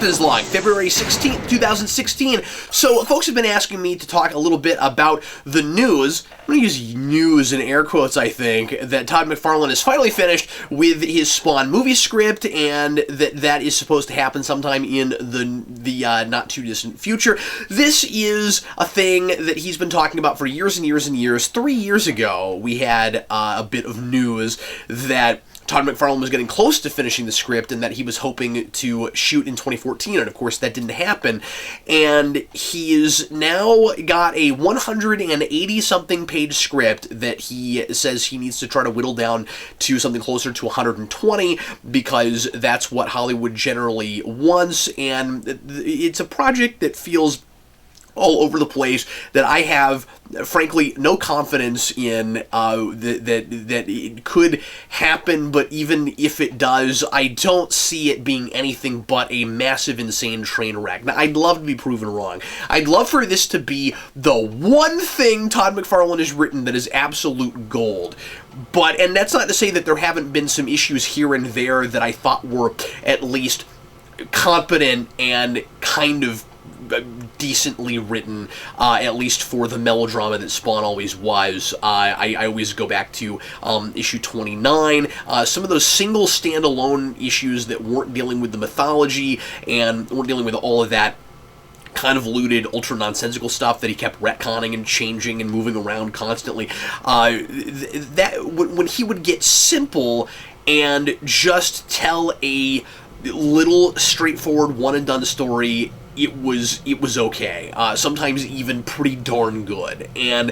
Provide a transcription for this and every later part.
Captain's Log, February 16th, 2016. So, folks have been asking me to talk a little bit about the news. I'm going to use news in air quotes, I think, that Todd McFarlane has finally finished with his Spawn movie script, and that is supposed to happen sometime in the not-too-distant future. This is a thing that he's been talking about for years and years and years. 3 years ago, we had a bit of news that Todd McFarlane was getting close to finishing the script and that he was hoping to shoot in 2014, and of course that didn't happen. And he's now got a 180-something page script that he says he needs to try to whittle down to something closer to 120 because that's what Hollywood generally wants, and it's a project that feels all over the place, that I have, frankly, no confidence in that it could happen, but even if it does, I don't see it being anything but a massive, insane train wreck. Now, I'd love to be proven wrong. I'd love for this to be the one thing Todd McFarlane has written that is absolute gold. And that's not to say that there haven't been some issues here and there that I thought were at least competent and kind of decently written, at least for the melodrama that Spawn always was. I always go back to issue 29. Some of those single standalone issues that weren't dealing with the mythology and weren't dealing with all of that convoluted, ultra-nonsensical stuff that he kept retconning and changing and moving around constantly. When he would get simple and just tell a little straightforward one-and-done story, it was okay. Sometimes even pretty darn good. And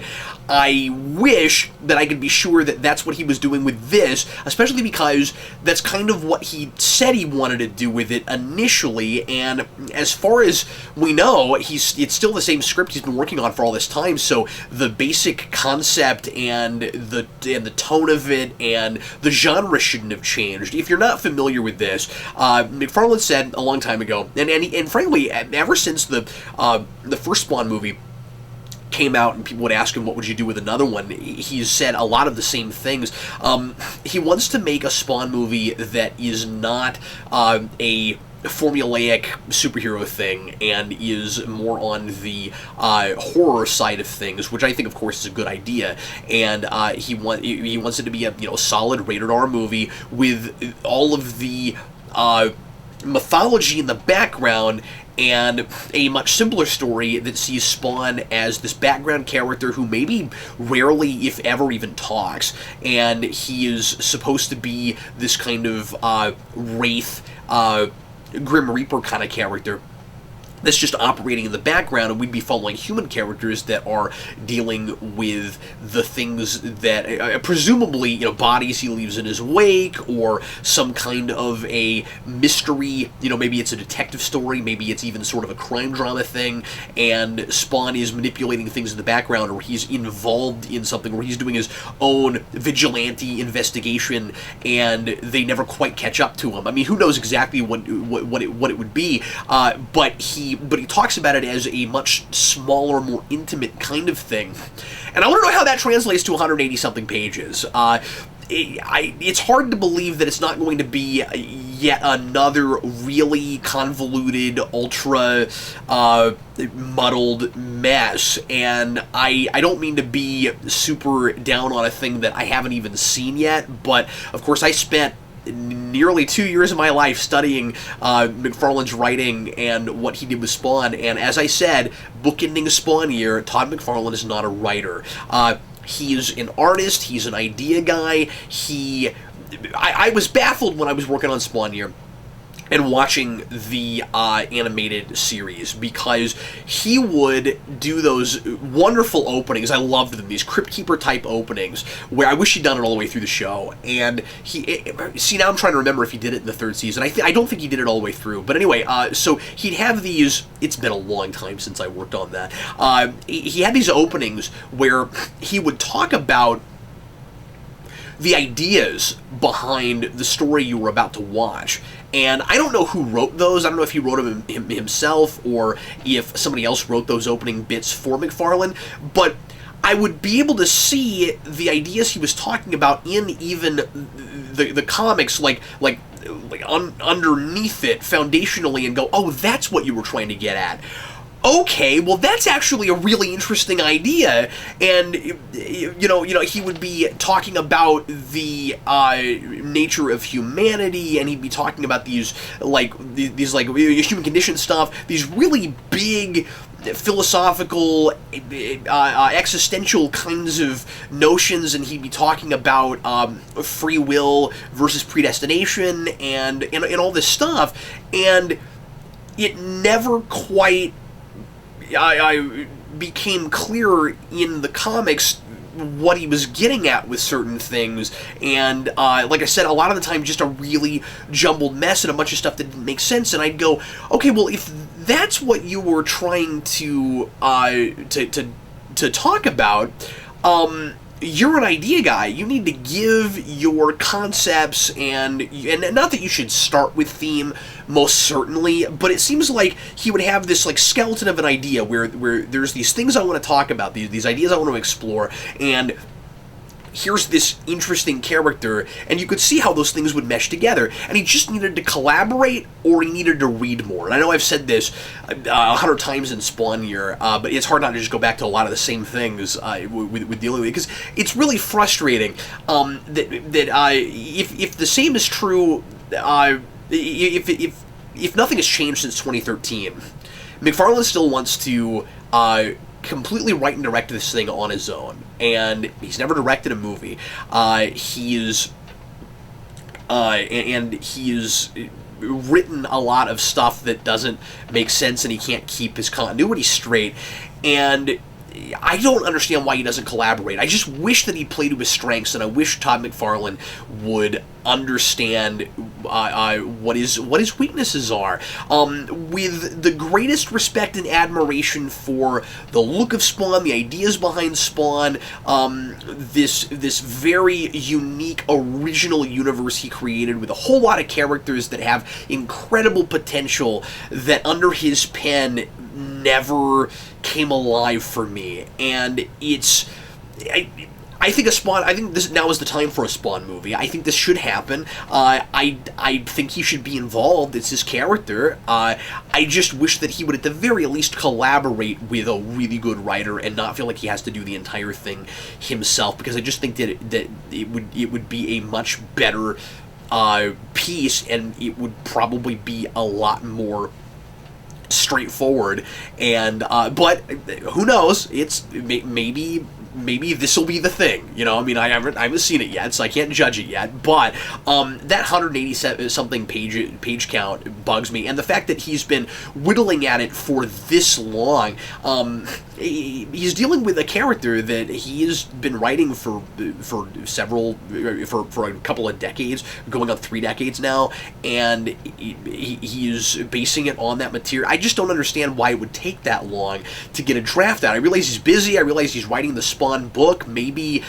I wish that I could be sure that that's what he was doing with this, especially because that's kind of what he said he wanted to do with it initially, and as far as we know, it's still the same script he's been working on for all this time, so the basic concept and the tone of it and the genre shouldn't have changed. If you're not familiar with this, McFarlane said a long time ago, and frankly, ever since the first Spawn movie came out and people would ask him what would you do with another one, he's said a lot of the same things. He wants to make a Spawn movie that is not a formulaic superhero thing and is more on the horror side of things, which I think of course is a good idea, and he wants it to be a solid rated R movie with all of the mythology in the background and a much simpler story that sees Spawn as this background character who maybe rarely, if ever, even talks, and he is supposed to be this kind of wraith, Grim Reaper kind of character that's just operating in the background, and we'd be following human characters that are dealing with the things that, presumably, bodies he leaves in his wake, or some kind of a mystery, maybe it's a detective story, maybe it's even sort of a crime drama thing, and Spawn is manipulating things in the background, or he's involved in something, or he's doing his own vigilante investigation, and they never quite catch up to him. I mean, who knows exactly what it would be, but he talks about it as a much smaller, more intimate kind of thing. And I want to know how that translates to 180-something pages. It's hard to believe that it's not going to be yet another really convoluted, ultra muddled mess, and I don't mean to be super down on a thing that I haven't even seen yet, but of course I spent nearly 2 years of my life studying McFarlane's writing and what he did with Spawn, and as I said, bookending a Spawn year, Todd McFarlane is not a writer. He's an artist, he's an idea guy, I was baffled when I was working on Spawn year and watching the animated series, because he would do those wonderful openings. I loved them, these Crypt Keeper type openings, where I wish he'd done it all the way through the show. And now I'm trying to remember if he did it in the third season. I don't think he did it all the way through. But anyway, so he'd have these, it's been a long time since I worked on that. He had these openings where he would talk about the ideas behind the story you were about to watch. And I don't know who wrote those. I don't know if he wrote them himself or if somebody else wrote those opening bits for McFarlane, but I would be able to see the ideas he was talking about in even the comics, like underneath it foundationally and go, oh, that's what you were trying to get at. Okay, well, that's actually a really interesting idea, and he would be talking about the nature of humanity, and he'd be talking about these human condition stuff, these really big philosophical, existential kinds of notions, and he'd be talking about free will versus predestination, and all this stuff, and it never quite I became clear in the comics what he was getting at with certain things, and like I said, a lot of the time just a really jumbled mess and a bunch of stuff that didn't make sense, and I'd go, okay, well, if that's what you were trying to talk about, you're an idea guy. You need to give your concepts, and not that you should start with theme, most certainly, but it seems like he would have this like skeleton of an idea where there's these things I want to talk about, these ideas I want to explore, and here's this interesting character, and you could see how those things would mesh together, and he just needed to collaborate, or he needed to read more. And I know I've said this 100 times in Spawn here, but it's hard not to just go back to a lot of the same things with dealing with it, because it's really frustrating that if the same is true, if nothing has changed since 2013, McFarlane still wants to completely write and direct this thing on his own, and he's never directed a movie. He's written a lot of stuff that doesn't make sense, and he can't keep his continuity straight, and I don't understand why he doesn't collaborate. I just wish that he played to his strengths, and I wish Todd McFarlane would understand what his weaknesses are. With the greatest respect and admiration for the look of Spawn, the ideas behind Spawn, this very unique, original universe he created with a whole lot of characters that have incredible potential that under his pen never came alive for me, and it's I think this now is the time for a Spawn movie. I think this should happen. I think he should be involved. It's his character. I just wish that he would at the very least collaborate with a really good writer and not feel like he has to do the entire thing himself, because I just think that it would be a much better piece, and it would probably be a lot more straightforward, and but who knows? It's maybe this will be the thing. I mean, I haven't seen it yet, so I can't judge it yet. But that 187 something page count bugs me, and the fact that he's been whittling at it for this long. He's dealing with a character that he has been writing for a couple of decades, going on 3 decades now, and he is basing it on that material. I just don't understand why it would take that long to get a draft out. I realize he's busy. I realize he's writing the Spawn book. Maybe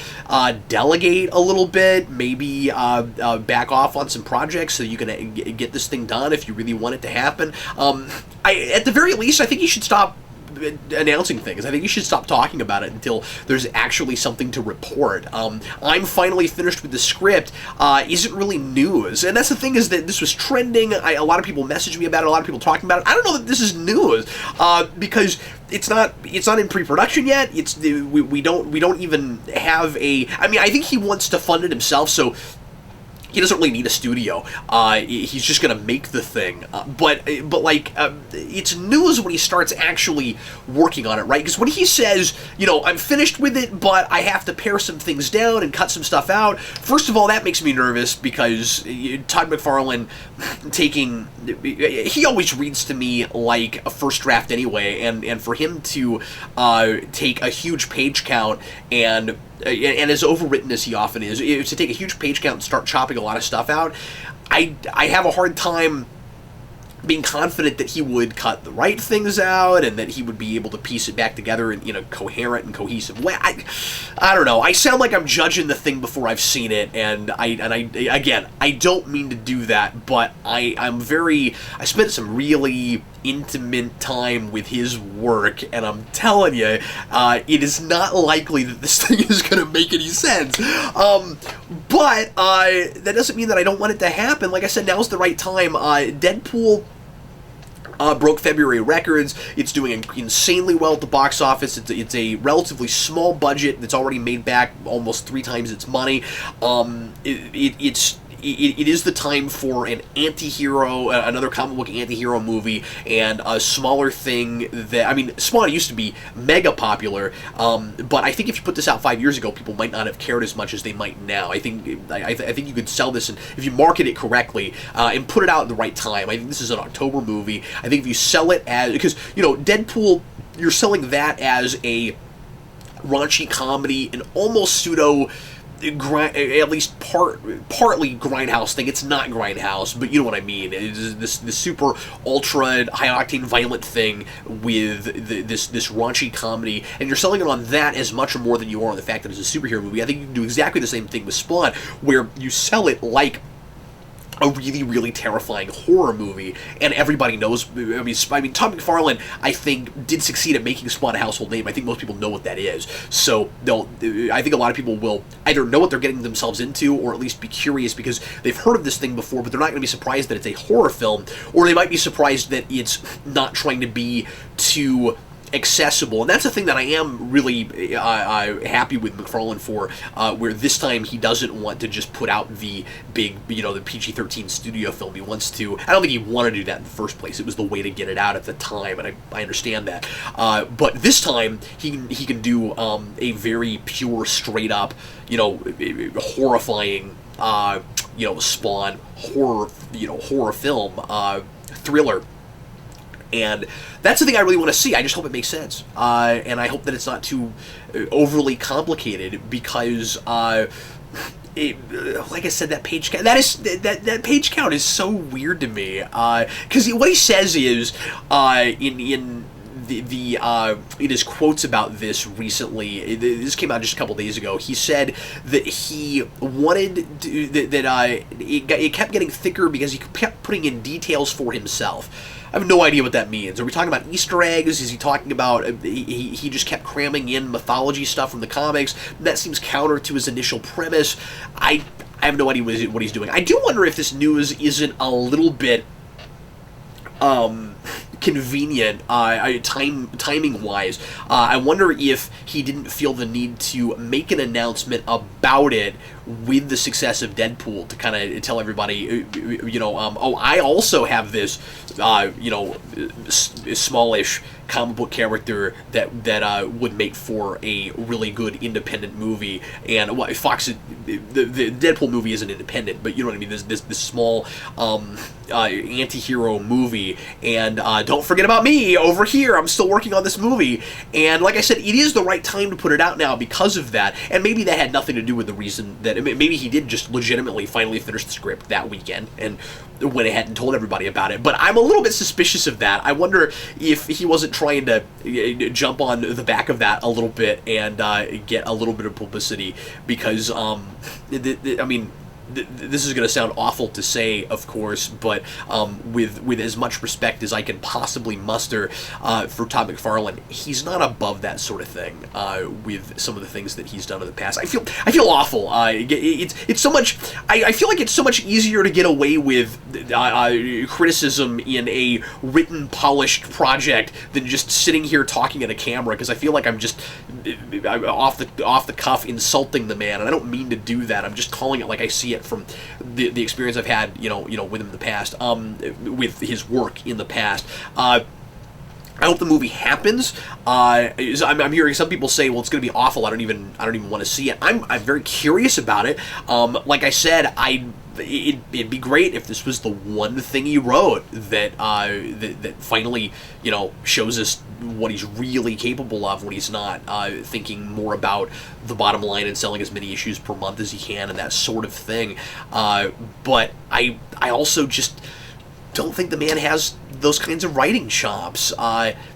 delegate a little bit. Maybe back off on some projects so you can get this thing done if you really want it to happen. At the very least, I think he should stop announcing things. I think you should stop talking about it until there's actually something to report. I'm finally finished with the script isn't really news, and that's the thing, is that this was trending. A lot of people messaged me about it, a lot of people talking about it. I don't know that this is news because it's not in pre-production yet. We don't even have a. I mean, I think he wants to fund it himself, so he doesn't really need a studio. He's just gonna make the thing. But it's news when he starts actually working on it, right? Because when he says, I'm finished with it, but I have to pare some things down and cut some stuff out. First of all, that makes me nervous because Todd McFarlane he always reads to me like a first draft anyway, and for him to take a huge page count and as overwritten as he often is, to take a huge page count and start chopping a lot of stuff out, I have a hard time being confident that he would cut the right things out and that he would be able to piece it back together in a coherent and cohesive way. I don't know. I sound like I'm judging the thing before I've seen it, and I don't mean to do that, but I spent some really intimate time with his work, and I'm telling you, it is not likely that this thing is going to make any sense. But that doesn't mean that I don't want it to happen. Like I said, now's the right time. Deadpool broke February records. It's doing insanely well at the box office. It's a relatively small budget that's already made back almost 3 times its money. It is the time for an anti-hero, another comic book anti-hero movie, and a smaller thing that, I mean, Spawn used to be mega popular, but I think if you put this out 5 years ago, people might not have cared as much as they might now. I think you could sell this, and if you market it correctly, and put it out at the right time. I think this is an October movie. I think if you sell it as, because, Deadpool, you're selling that as a raunchy comedy, an almost pseudo, at least partly Grindhouse thing. It's not Grindhouse, but you know what I mean. It is this super ultra high octane violent thing with this raunchy comedy, and you're selling it on that as much or more than you are on the fact that it's a superhero movie. I think you can do exactly the same thing with Spawn, where you sell it like a really, really terrifying horror movie, and everybody knows. I mean, Todd McFarlane, I think, did succeed at making Spawn a household name. I think most people know what that is. So I think a lot of people will either know what they're getting themselves into, or at least be curious because they've heard of this thing before, but they're not going to be surprised that it's a horror film, or they might be surprised that it's not trying to be too accessible. And that's the thing that I am really happy with McFarlane for, where this time he doesn't want to just put out the big, the PG-13 studio film. He wants to, I don't think he wanted to do that in the first place. It was the way to get it out at the time, and I understand that. But this time, he can do a very pure, straight up, horrifying, Spawn horror film, thriller. And that's the thing I really want to see. I just hope it makes sense. And I hope that it's not too overly complicated, because like I said, that page count, that page count is so weird to me. Because what he says is, in his quotes about this recently, this came out just a couple days ago, he said that he wanted to, that it kept getting thicker because he kept putting in details for himself. I have no idea what that means. Are we talking about Easter eggs? Is he talking about he just kept cramming in mythology stuff from the comics? That seems counter to his initial premise. I have no idea what he's doing. I do wonder if this news isn't a little bit convenient, timing wise. I wonder if he didn't feel the need to make an announcement about it with the success of Deadpool to kind of tell everybody, I also have this, smallish comic book character that would make for a really good independent movie. And Fox, the Deadpool movie isn't independent, but you know what I mean. This small anti-hero movie, and don't forget about me over here. I'm still working on this movie, and like I said, it is the right time to put it out now because of that. And maybe that had nothing to do with the reason that maybe he did just legitimately finally finish the script that weekend and went ahead and told everybody about it. But I'm a little bit suspicious of that. I wonder if he wasn't trying to jump on the back of that a little bit and get a little bit of publicity, because this is going to sound awful to say, of course, but with as much respect as I can possibly muster for Todd McFarlane, he's not above that sort of thing with some of the things that he's done in the past. I feel awful. It's so much. I feel like it's so much easier to get away with criticism in a written, polished project than just sitting here talking at a camera, because I feel like I'm just off the cuff insulting the man, and I don't mean to do that. I'm just calling it like I see it from the experience I've had, with him in the past, with his work in the past. I hope the movie happens. I'm hearing some people say, "Well, it's going to be awful. I don't even want to see it." I'm very curious about it. Like I said, it'd be great if this was the one thing he wrote that finally, shows us what he's really capable of when he's not thinking more about the bottom line and selling as many issues per month as he can and that sort of thing. But I also just don't think the man has those kinds of writing chops.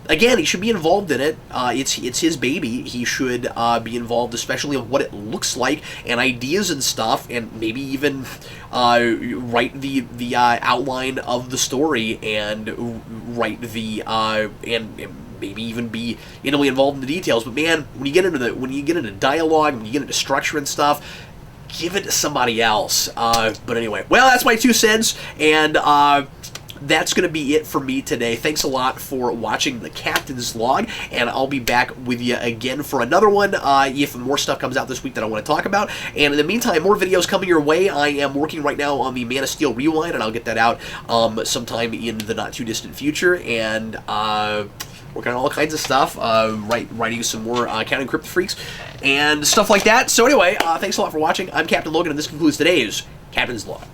Again, he should be involved in it. It's his baby. He should be involved, especially in what it looks like and ideas and stuff, and maybe even write the outline of the story and write the and maybe even be intimately involved in the details. But man, when you get into dialogue, when you get into structure and stuff, give it to somebody else. But anyway, well, that's my 2 cents, and that's going to be it for me today. Thanks a lot for watching the Captain's Log, and I'll be back with you again for another one if more stuff comes out this week that I want to talk about. And in the meantime, more videos coming your way. I am working right now on the Man of Steel Rewind, and I'll get that out sometime in the not-too-distant future, and working on all kinds of stuff, writing some more Counting Crypt Freaks, and stuff like that. So anyway, thanks a lot for watching. I'm Captain Logan, and this concludes today's Captain's Log.